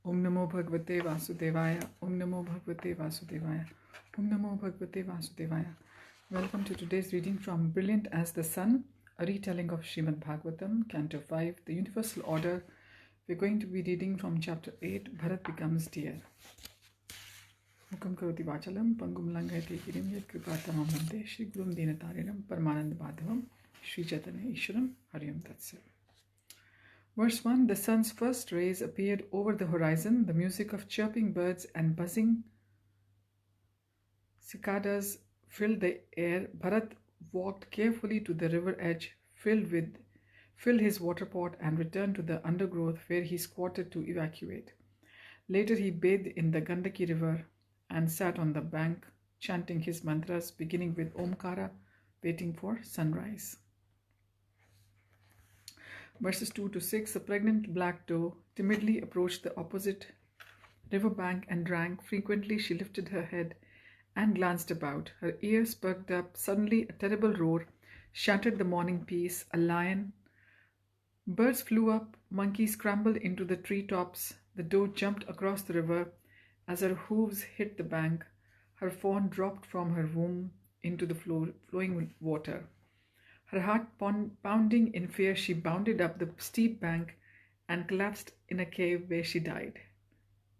Om Namo Bhagavate Vasudevaya. Om Namo Bhagavate Vasudevaya. Om Namo Bhagavate Vasudevaya. Welcome to today's reading from Brilliant as the Sun, a retelling of Srimad Bhagavatam, Canto 5, the Universal Order. We're going to be reading from chapter 8, Bharat becomes deer. Mukam karoti vachalam, pangum langayate girim, yat kripatamam vande, Shri Gurum Dinatarinam, Paramanand Madhavam, Shri Chaitanya Ishwaram, Hariyam Tatsat. Verse 1. The sun's first rays appeared over the horizon. The music of chirping birds and buzzing cicadas filled the air. Bharat walked carefully to the river edge, filled his water pot, and returned to the undergrowth where he squatted to evacuate. Later he bathed in the Gandaki river and sat on the bank, chanting his mantras, beginning with Omkara, waiting for sunrise. Verses 2 to 6. A pregnant black doe timidly approached the opposite riverbank and drank. Frequently she lifted her head and glanced about. Her ears perked up. Suddenly a terrible roar shattered the morning peace. A lion. Birds flew up. Monkeys scrambled into the treetops. The doe jumped across the river. As her hooves hit the bank, her fawn dropped from her womb into the flowing water. Her heart pounding in fear, she bounded up the steep bank and collapsed in a cave where she died.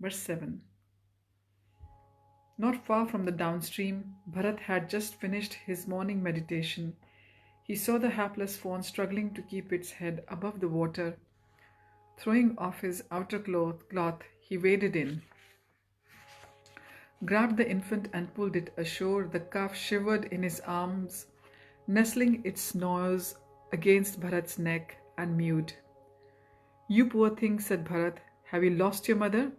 Verse 7. Not far from the downstream, Bharat had just finished his morning meditation. He saw the hapless fawn struggling to keep its head above the water. Throwing off his outer cloth, he waded in, grabbed the infant and pulled it ashore. The calf shivered in his arms, nestling its nose against Bharat's neck, and mewed. "You poor thing," said Bharat, "have you lost your mother?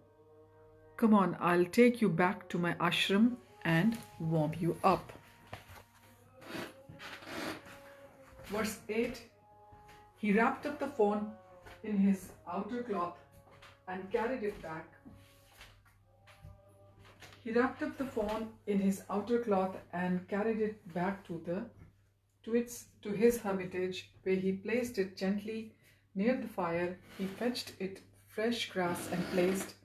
Come on, I'll take you back to my ashram and warm you up." Verse 8. He wrapped up the fawn in his outer cloth and carried it back. He wrapped up the fawn in his outer cloth and carried it back to his hermitage, where he placed it gently near the fire. He fetched it fresh grass and placed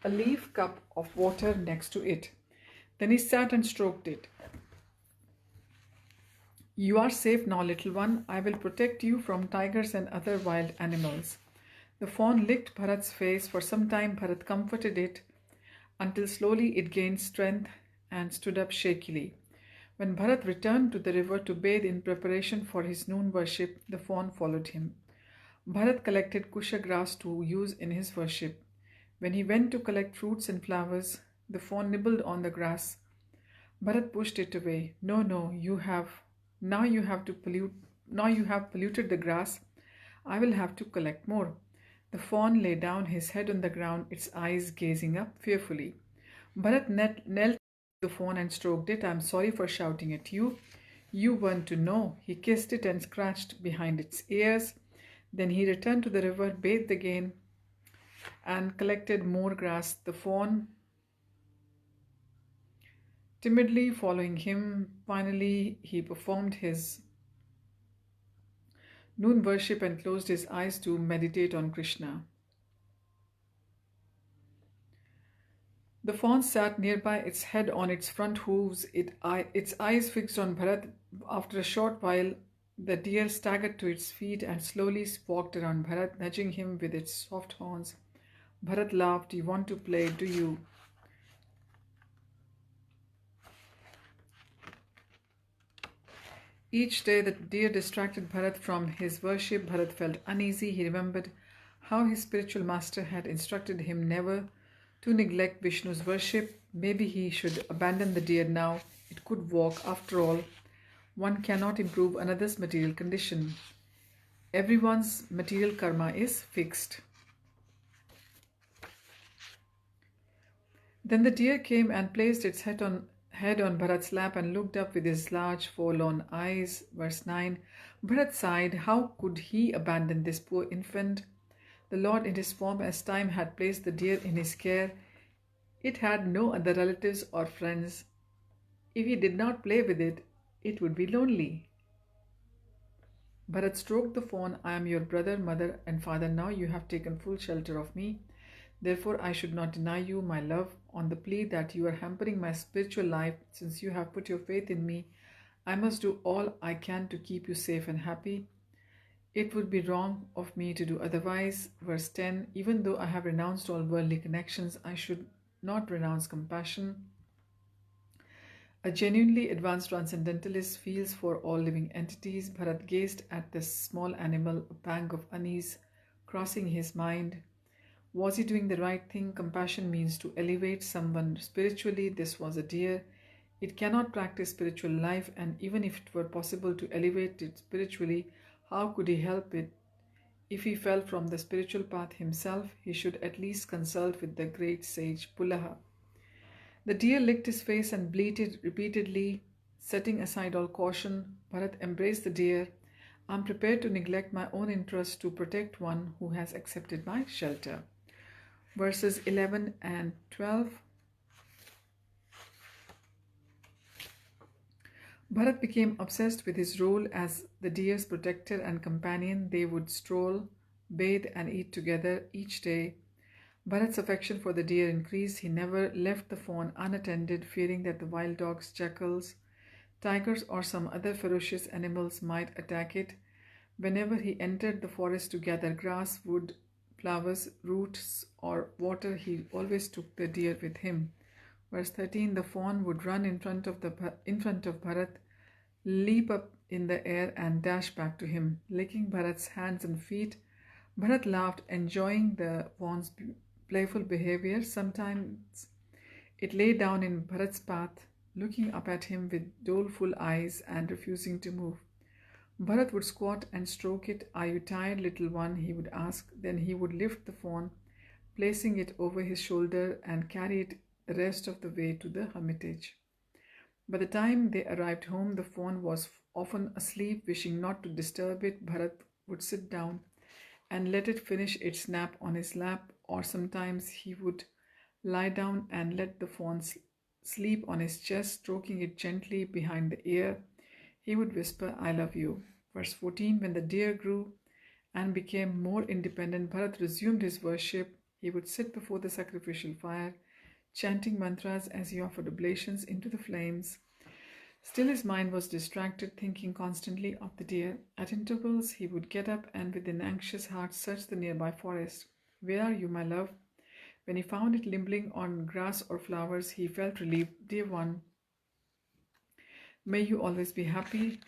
a leaf cup of water next to it. Then he sat and stroked it. "You are safe now, little one. I will protect you from tigers and other wild animals." The fawn licked Bharat's face. For some time Bharat comforted it, until slowly it gained strength and stood up shakily. When Bharat returned to the river to bathe in preparation for his noon worship, the fawn followed him. Bharat collected kusha grass to use in his worship. When he went to collect fruits and flowers, the fawn nibbled on the grass. Bharat pushed it away. No, you have polluted the grass. I will have to collect more." The fawn lay down, his head on the ground, its eyes gazing up fearfully. Bharat knelt the fawn and stroked it. "I'm sorry for shouting at you. You weren't to know." He kissed it and scratched behind its ears. Then he returned to the river, bathed again, and collected more grass. The fawn timidly following him. Finally, he performed his noon worship and closed his eyes to meditate on Krishna. The fawn sat nearby, its head on its front hooves, its eyes fixed on Bharat. After a short while, the deer staggered to its feet and slowly walked around Bharat, nudging him with its soft horns. Bharat laughed. "You want to play, do you?" Each day the deer distracted Bharat from his worship. Bharat felt uneasy. He remembered how his spiritual master had instructed him never to neglect Vishnu's worship. Maybe he should abandon the deer now. It could walk. After all, one cannot improve another's material condition. Everyone's material karma is fixed. Then the deer came and placed its head on Bharat's lap and looked up with his large forlorn eyes. Verse 9. Bharat sighed. How could he abandon this poor infant? The Lord in his form as time had placed the deer in his care. It had no other relatives or friends. If he did not play with it, it would be lonely. Bharat stroked the fawn. "I am your brother, mother and father now. You have taken full shelter of me. Therefore, I should not deny you my love on the plea that you are hampering my spiritual life. Since you have put your faith in me, I must do all I can to keep you safe and happy. It would be wrong of me to do otherwise. Verse 10. Even though I have renounced all worldly connections, I should not renounce compassion. A genuinely advanced transcendentalist feels for all living entities. Bharat gazed at the small animal, a pang of unease crossing his mind. Was he doing the right thing? Compassion means to elevate someone spiritually. This was a deer. It cannot practice spiritual life, and even if it were possible to elevate it spiritually, how could he help it? If he fell from the spiritual path himself, he should at least consult with the great sage Pulaha. The deer licked his face and bleated repeatedly, setting aside all caution. Bharat embraced the deer. I am prepared to neglect my own interests to protect one who has accepted my shelter. Verses 11 and 12. Bharat became obsessed with his role as the deer's protector and companion. They would stroll, bathe, and eat together each day. Bharat's affection for the deer increased. He never left the fawn unattended, fearing that the wild dogs, jackals, tigers, or some other ferocious animals might attack it. Whenever he entered the forest to gather grass, wood, flowers, roots, or water, he always took the deer with him. Verse 13. The fawn would run in front of Bharat, leap up in the air, and dash back to him, licking Bharat's hands and feet. Bharat laughed, enjoying the fawn's playful behavior. Sometimes it lay down in Bharat's path, looking up at him with doleful eyes and refusing to move. Bharat would squat and stroke it. Are you tired, little one? He would ask. Then he would lift the fawn, placing it over his shoulder, and carry it the rest of the way to the hermitage. By the time they arrived home, the fawn was often asleep. Wishing not to disturb it, Bharat would sit down and let it finish its nap on his lap, or sometimes he would lie down and let the fawn sleep on his chest, stroking it gently behind the ear. He would whisper, I love you. Verse 14. When the deer grew and became more independent, Bharat resumed his worship. He would sit before the sacrificial fire, chanting mantras as he offered oblations into the flames. Still his mind was distracted, thinking constantly of the deer. At intervals he would get up and with an anxious heart search the nearby forest. Where are you, my love? When he found it nibbling on grass or flowers, he felt relieved. Dear one, may you always be happy.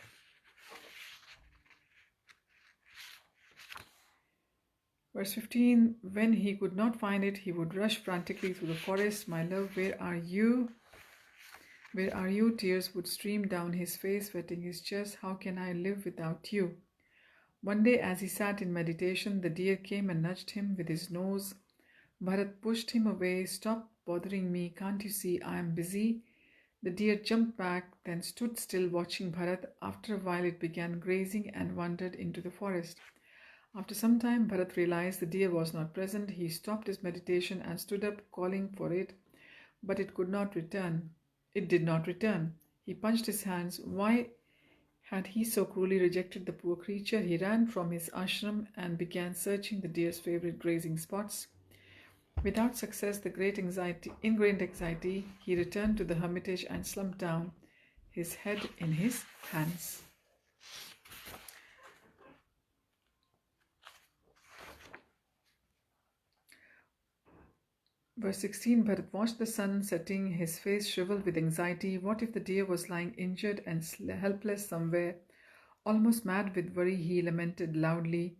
Verse 15. When he could not find it, he would rush frantically through the forest. My love, where are you? Where are you? Tears would stream down his face, wetting his chest. How can I live without you? One day, as he sat in meditation, the deer came and nudged him with his nose. Bharat pushed him away. Stop bothering me. Can't you see I am busy? The deer jumped back, then stood still, watching Bharat. After a while, it began grazing and wandered into the forest. After some time, Bharat realized the deer was not present. He stopped his meditation and stood up, calling for it, but it could not return. It did not return. He punched his hands. Why had he so cruelly rejected the poor creature? He ran from his ashram and began searching the deer's favorite grazing spots. Without success, ingrained anxiety, he returned to the hermitage and slumped down, his head in his hands. Verse 16. Bharat watched the sun setting, his face shriveled with anxiety. What if the deer was lying injured and helpless somewhere? Almost mad with worry, he lamented loudly.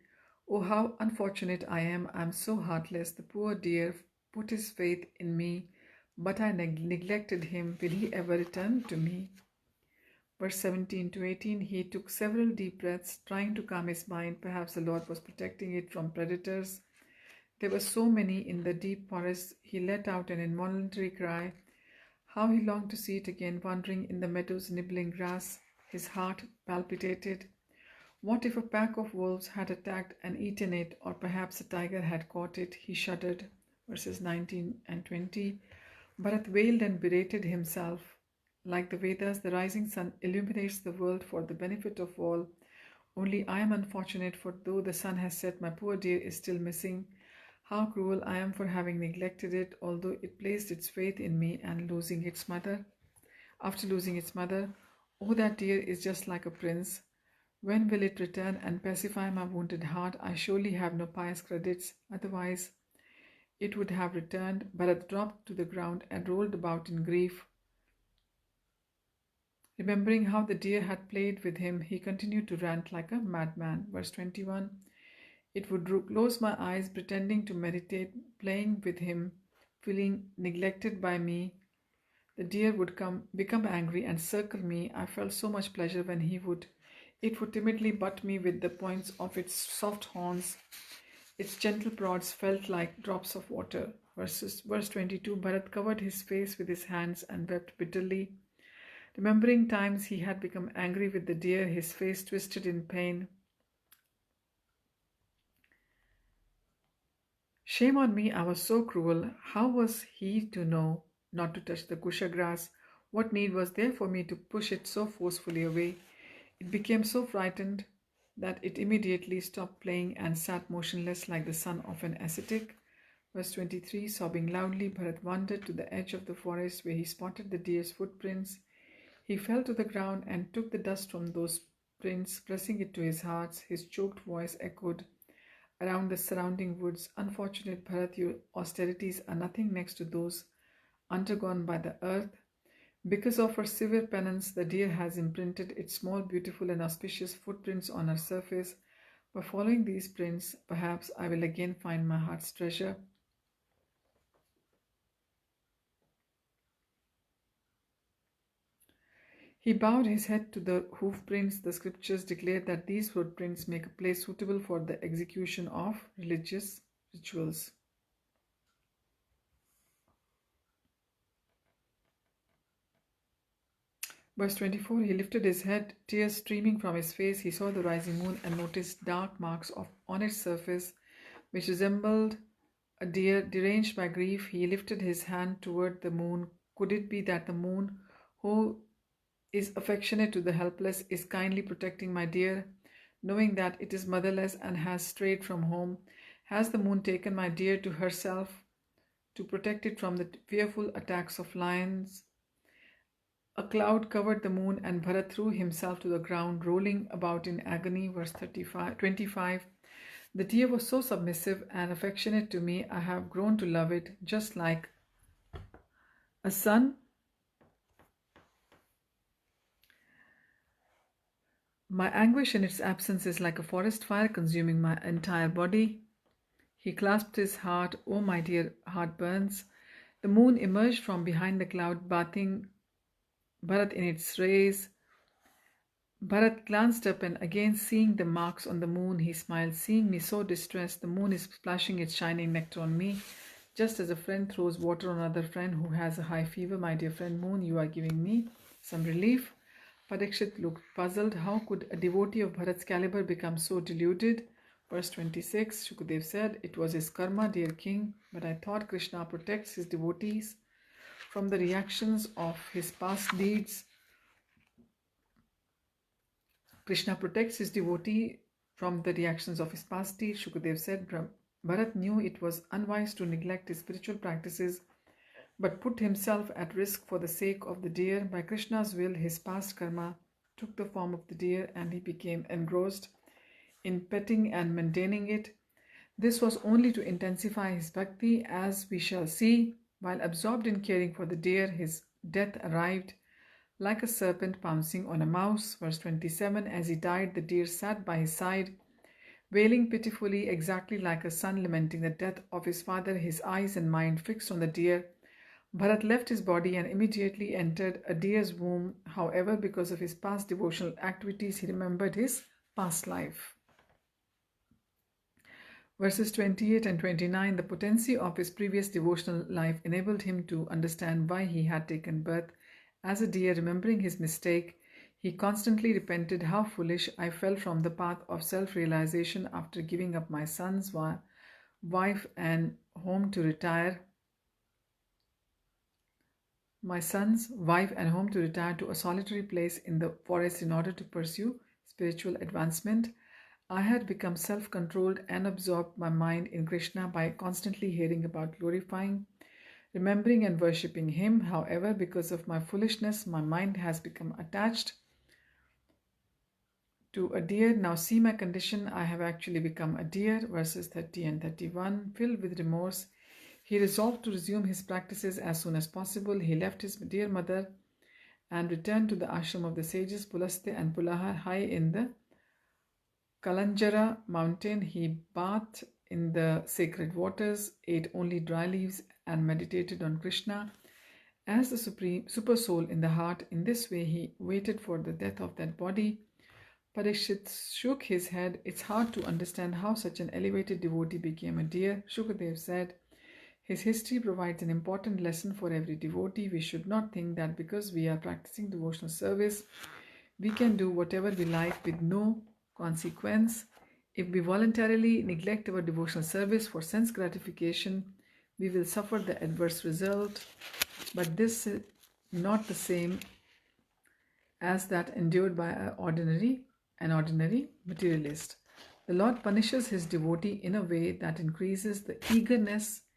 Oh, how unfortunate I am so heartless. The poor deer put his faith in me, but I neglected him. Will he ever return to me? Verse 17 to 18. He took several deep breaths, trying to calm his mind. Perhaps the Lord was protecting it from predators. There were so many in the deep forest. He let out an involuntary cry. How he longed to see it again, wandering in the meadows, nibbling grass. His heart palpitated. What if a pack of wolves had attacked and eaten it, or perhaps a tiger had caught it? He shuddered. Verses 19 and 20. Bharat wailed and berated himself. Like the Vedas, the rising sun illuminates the world for the benefit of all. Only I am unfortunate, for though the sun has set, my poor deer is still missing. How cruel I am for having neglected it, although it placed its faith in me and losing its mother. After losing its mother, oh, that deer is just like a prince. When will it return and pacify my wounded heart? I surely have no pious credits, otherwise it would have returned. Bharat dropped to the ground and rolled about in grief. Remembering how the deer had played with him, he continued to rant like a madman. Verse 21. It would close my eyes, pretending to meditate, playing with him, feeling neglected by me. The deer would become angry and circle me. I felt so much pleasure when it would timidly butt me with the points of its soft horns. Its gentle prods felt like drops of water. Verse 22. Bharat covered his face with his hands and wept bitterly. Remembering times he had become angry with the deer, his face twisted in pain. Shame on me, I was so cruel. How was he to know not to touch the kusha grass? What need was there for me to push it so forcefully away? It became so frightened that it immediately stopped playing and sat motionless like the son of an ascetic. Verse 23. Sobbing loudly, Bharat wandered to the edge of the forest where he spotted the deer's footprints. He fell to the ground and took the dust from those prints, pressing it to his heart. His choked voice echoed around the surrounding woods. Unfortunate Bharat, your austerities are nothing next to those undergone by the earth. Because of her severe penance, the deer has imprinted its small, beautiful, and auspicious footprints on her surface. By following these prints, perhaps I will again find my heart's treasure. He bowed his head to the hoof prints. The scriptures declare that these footprints make a place suitable for the execution of religious rituals. Verse 24. He lifted his head, tears streaming from his face. He saw the rising moon and noticed dark marks on its surface, which resembled a deer deranged by grief. He lifted his hand toward the moon. Could it be that the moon, who is affectionate to the helpless, is kindly protecting my deer, knowing that it is motherless and has strayed from home? Has the moon taken my deer to herself to protect it from the fearful attacks of lions? A cloud covered the moon, and Bharat threw himself to the ground, rolling about in agony. Verse 25. The deer was so submissive and affectionate to me, I have grown to love it, just like a son. My anguish in its absence is like a forest fire consuming my entire body. He clasped his heart. Oh, my dear heart burns. The moon emerged from behind the cloud, bathing Bharat in its rays. Bharat glanced up, and again seeing the marks on the moon, he smiled. Seeing me so distressed, the moon is splashing its shining nectar on me, just as a friend throws water on another friend who has a high fever. My dear friend moon, you are giving me some relief. Parikshit looked puzzled. How could a devotee of Bharat's caliber become so deluded? Verse 26, Shukadev said, it was his karma, dear king, but I thought Krishna protects his devotees from the reactions of his past deeds. Krishna protects his devotee from the reactions of his past deeds, Shukadev said. Bharat knew it was unwise to neglect his spiritual practices, but put himself at risk for the sake of the deer. By Krishna's will, his past karma took the form of the deer, and he became engrossed in petting and maintaining it. This was only to intensify his bhakti, as we shall see. While absorbed in caring for the deer, his death arrived like a serpent pouncing on a mouse. Verse 27, as he died, the deer sat by his side, wailing pitifully, exactly like a son lamenting the death of his father, his eyes and mind fixed on the deer. Bharat left his body and immediately entered a deer's womb. However, because of his past devotional activities, he remembered his past life. Verses 28 and 29, the potency of his previous devotional life enabled him to understand why he had taken birth as a deer. Remembering his mistake, he constantly repented. How foolish I fell from the path of self-realization after giving up my son's wife and home to retire. To a solitary place in the forest in order to pursue spiritual advancement. I had become self-controlled and absorbed my mind in Krishna by constantly hearing about glorifying, remembering and worshipping him. However, because of my foolishness, my mind has become attached to a deer. Now see my condition. I have actually become a deer. Verses 30 and 31. Filled with remorse, he resolved to resume his practices as soon as possible. He left his dear mother and returned to the ashram of the sages Pulastya and Pulahar high in the Kalanjara mountain. He bathed in the sacred waters, ate only dry leaves, and meditated on Krishna as the supreme super soul in the heart. In this way, he waited for the death of that body. Parikshit shook his head. It's hard to understand how such an elevated devotee became a deer. Shukadev said, his history provides an important lesson for every devotee. We should not think that because we are practicing devotional service, we can do whatever we like with no consequence. If we voluntarily neglect our devotional service for sense gratification, we will suffer the adverse result. But this is not the same as that endured by an ordinary materialist. The Lord punishes his devotee in a way that increases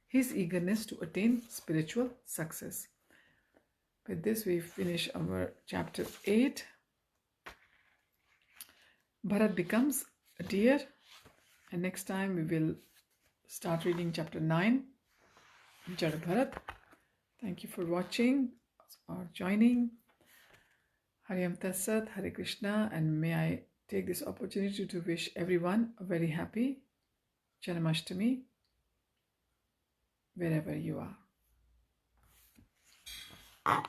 his eagerness to attain spiritual success. With this, we finish our chapter 8. Bharat becomes a deer, and next time we will start reading chapter 9, Jada Bharat. Thank you for watching or joining. Hariyam Tassat, Hare Krishna, and may I take this opportunity to wish everyone a very happy Janmashtami wherever you are.